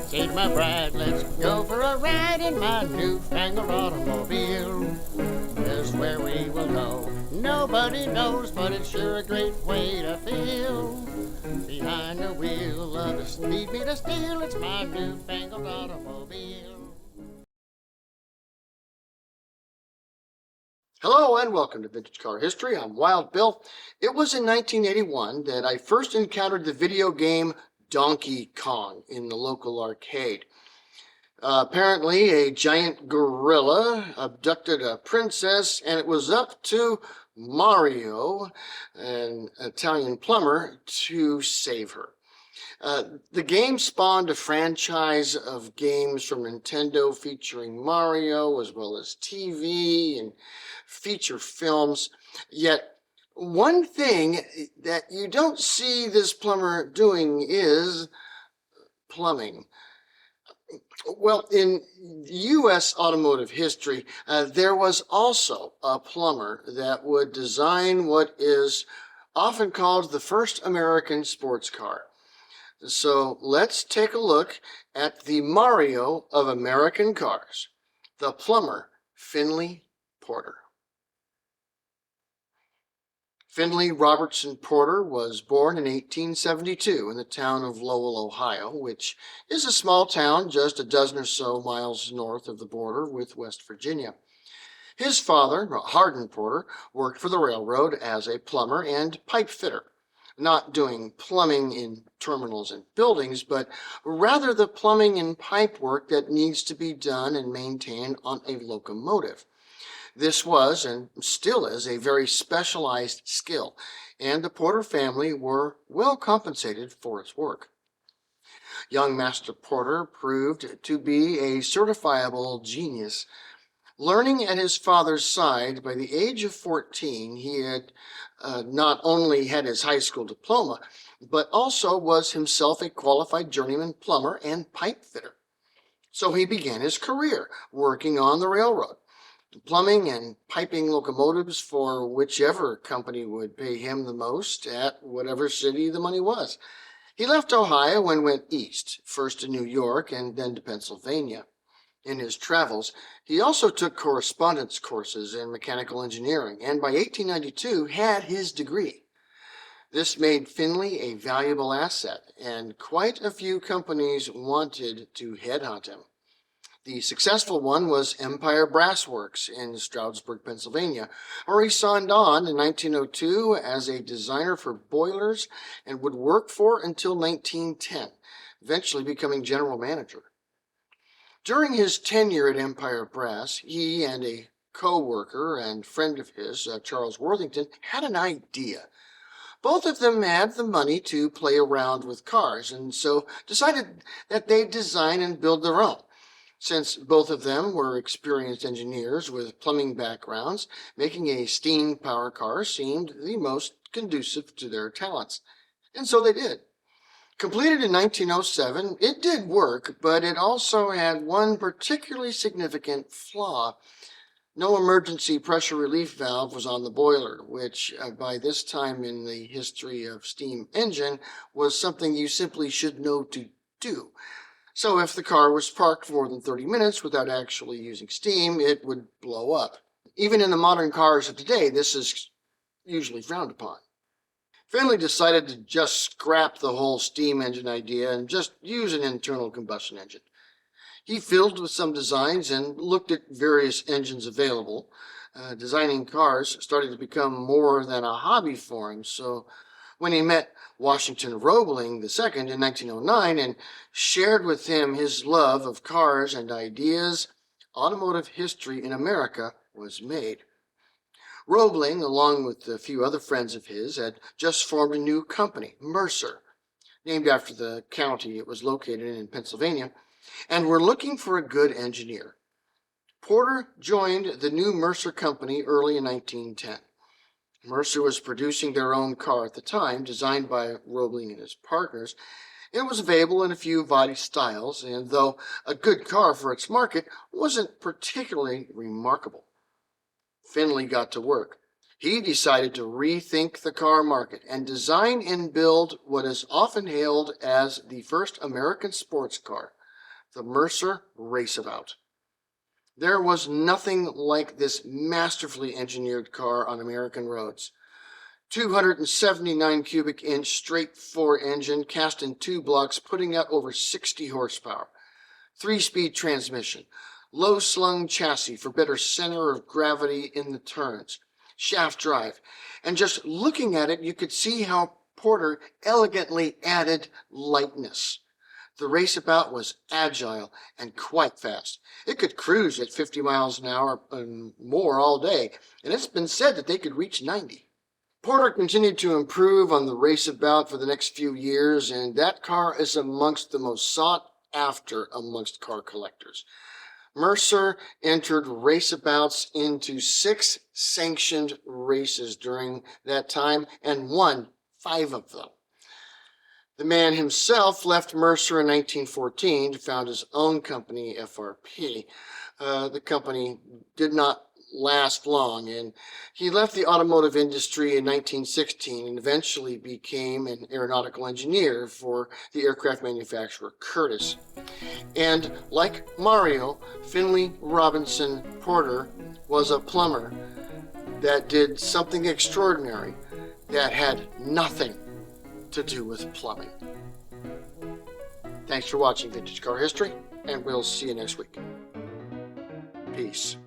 Take my bride, let's go for a ride in my newfangled automobile. Just where we will go, nobody knows, but it's sure a great way to feel. Behind the wheel of the speed meter steel, it's my newfangled automobile. Hello and welcome to Vintage Car History. I'm Wild Bill. It was in 1981 that I first encountered the video game Donkey Kong in the local arcade. Apparently, a giant gorilla abducted a princess, and it was up to Mario, an Italian plumber, to save her. The game spawned a franchise of games from Nintendo featuring Mario, as well as TV and feature films. Yet, one thing that you don't see this plumber doing is plumbing. Well, in U.S. automotive history, there was also a plumber that would design what is often called the first American sports car. So let's take a look at the Mario of American cars, the plumber Finley Porter. Finley Robertson Porter was born in 1872 in the town of Lowell, Ohio, which is a small town just a dozen or so miles north of the border with West Virginia. His father, Hardin Porter, worked for the railroad as a plumber and pipe fitter, not doing plumbing in terminals and buildings, but rather the plumbing and pipe work that needs to be done and maintained on a locomotive. This was, and still is, a very specialized skill, and the Porter family were well compensated for its work. Young Master Porter proved to be a certifiable genius. Learning at his father's side, by the age of 14, he had not only had his high school diploma, but also was himself a qualified journeyman plumber and pipe fitter. So he began his career working on the railroad, plumbing and piping locomotives for whichever company would pay him the most at whatever city the money was. He left Ohio and went east, first to New York and then to Pennsylvania. In his travels, he also took correspondence courses in mechanical engineering and by 1892 had his degree. This made Finley a valuable asset, and quite a few companies wanted to headhunt him. The successful one was Empire Brass Works in Stroudsburg, Pennsylvania, where he signed on in 1902 as a designer for boilers and would work for until 1910, eventually becoming general manager. During his tenure at Empire Brass, he and a co-worker and friend of his, Charles Worthington, had an idea. Both of them had the money to play around with cars, and so decided that they'd design and build their own. Since both of them were experienced engineers with plumbing backgrounds, making a steam power car seemed the most conducive to their talents. And so they did. Completed in 1907, it did work, but it also had one particularly significant flaw. No emergency pressure relief valve was on the boiler, which by this time in the history of steam engine was something you simply should know to do. So if the car was parked more than 30 minutes without actually using steam, it would blow up. Even in the modern cars of today, this is usually frowned upon. Finley decided to just scrap the whole steam engine idea and just use an internal combustion engine. He fiddled with some designs and looked at various engines available. Designing cars started to become more than a hobby for him, so when he met Washington Roebling II in 1909 and shared with him his love of cars and ideas, automotive history in America was made. Roebling, along with a few other friends of his, had just formed a new company, Mercer, named after the county it was located in Pennsylvania, and were looking for a good engineer. Porter joined the new Mercer Company early in 1910. Mercer was producing their own car at the time, designed by Roebling and his partners. It was available in a few body styles, and though a good car for its market, wasn't particularly remarkable. Finley got to work. He decided to rethink the car market and design and build what is often hailed as the first American sports car, the Mercer Raceabout. There was nothing like this masterfully engineered car on American roads. 279 cubic inch straight four engine cast in two blocks, putting out over 60 horsepower. 3-speed transmission, low slung chassis for better center of gravity in the turns, shaft drive, and just looking at it, you could see how Porter elegantly added lightness. The Raceabout was agile and quite fast. It could cruise at 50 miles an hour and more all day, and it's been said that they could reach 90. Porter continued to improve on the Raceabout for the next few years, and that car is amongst the most sought after amongst car collectors. Mercer entered Raceabouts into 6 sanctioned races during that time and won 5 of them. The man himself left Mercer in 1914 to found his own company, FRP. The company did not last long, and he left the automotive industry in 1916 and eventually became an aeronautical engineer for the aircraft manufacturer Curtiss. And like Mario, Finley Robinson Porter was a plumber that did something extraordinary that had nothing to do with plumbing. Thanks for watching Vintage Car History, and we'll see you next week. Peace.